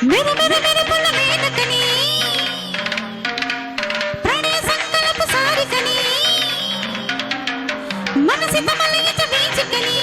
మెర మెర మెరుపుల మేనకని ప్రణయ సంకల్ప సారికని మనసిత మలయత వీచకని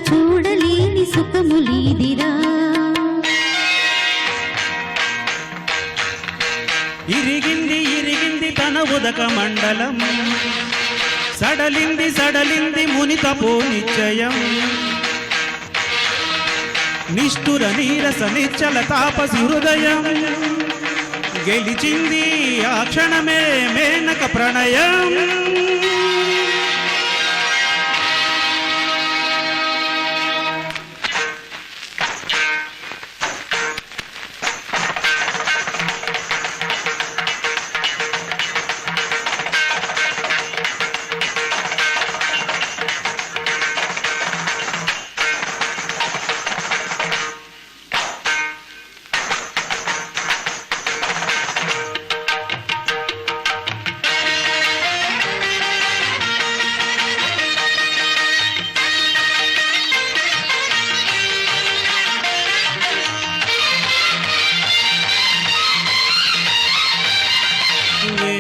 చూడలేని సుఖములీదిరా ఇరిగింది ఇరిగింది తన ఉదక మండలం సడలింది సడలింది మునితపో నిశ్చయం నిష్ఠుర నీరస నిశ్చల తాపసి హృదయం గెలిచింది ఆ క్షణమే మేనక ప్రణయం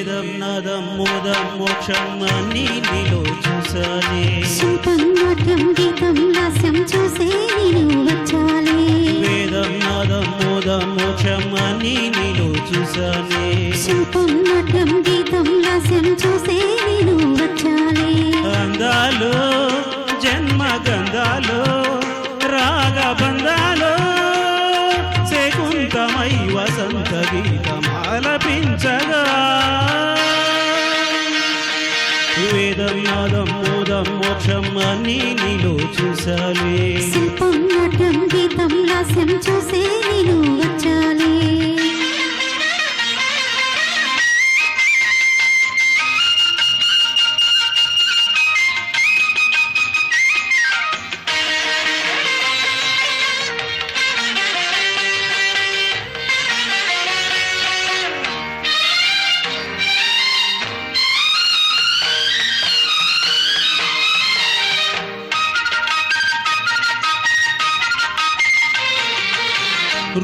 వేదం నాదం మోదం మోక్షం అన్నీ నీలో చూసానే శిల్పం నాట్యం గీతం లాస్యం చూసే నేను వచ్చాలే వేదం నాదం మోదం మోక్షం అన్నీ నీలో చూసానే శిల్పం నాట్యం గీతం లాస్యం చూసే నేను వచ్చాలే అందాలు జన్మ గంధాలు రాగబంధాలు శకుంతమై వసంత గీతమాలపించగా వేదం నాదం మోదం మోక్షం అన్నీ నీలో చూసాలే శిల్పం నాట్యం గీతం లాస్యం చూసే నేను వచ్చాలే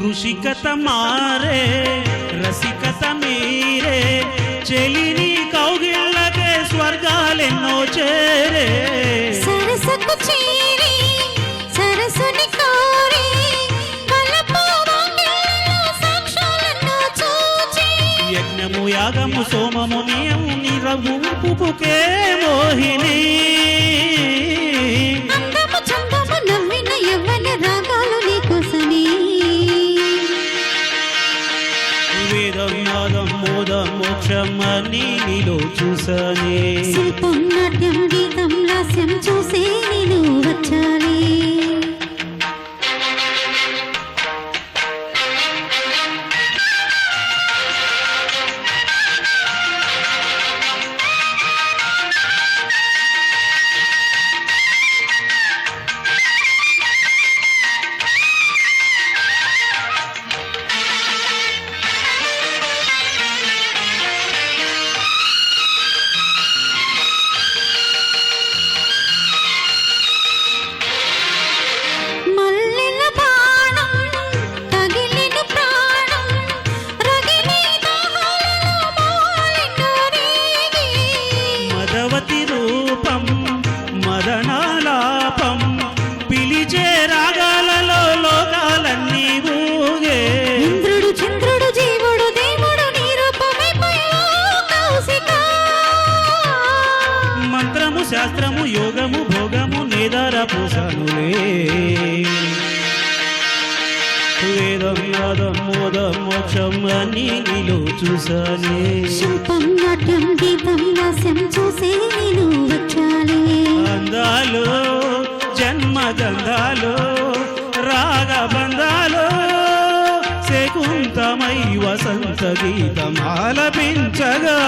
ऋषिकत मारे रसिकत मीरे చెలిని కౌగిళ్ళకే స్వర్గాలెన్నో చేరే సరసకు చేరి సరసుని కోరి వలపు వాంగిళ్ళలో సాక్షాలెన్నో చూచి యజ్ఞము యాగము సోమము నియము నిరవు పుపుకే మోహిని అందము చందము నవ్విన యవ్వన రాగాలు నీకోసమే వేదం నాదం మోదం మోక్షం అన్నీ నీలో చూసానే శిల్పం నాట్యం గీతం లాస్యం చూసే నేను వచ్చాలే శాస్త్రము యోగము భోగము నేదార పూసనులే వేదం నాదం మోదం మోక్షం అన్నీ నీలో చూసానే శిల్పం నాట్యం గీతం లాస్యం చూసే నేను వచ్చాలే అందాలు జన్మగంధాలు రాగబంధాలు శకుంతమై వసంత గీతం ఆలపించగా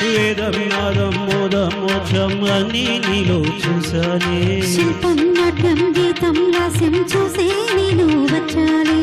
వేదం నాదం మోదం మోక్షం అన్నీ నీలో చూసానే శిల్పం నాట్యం గీతం లాస్యం చూసే నేను వచ్చాలే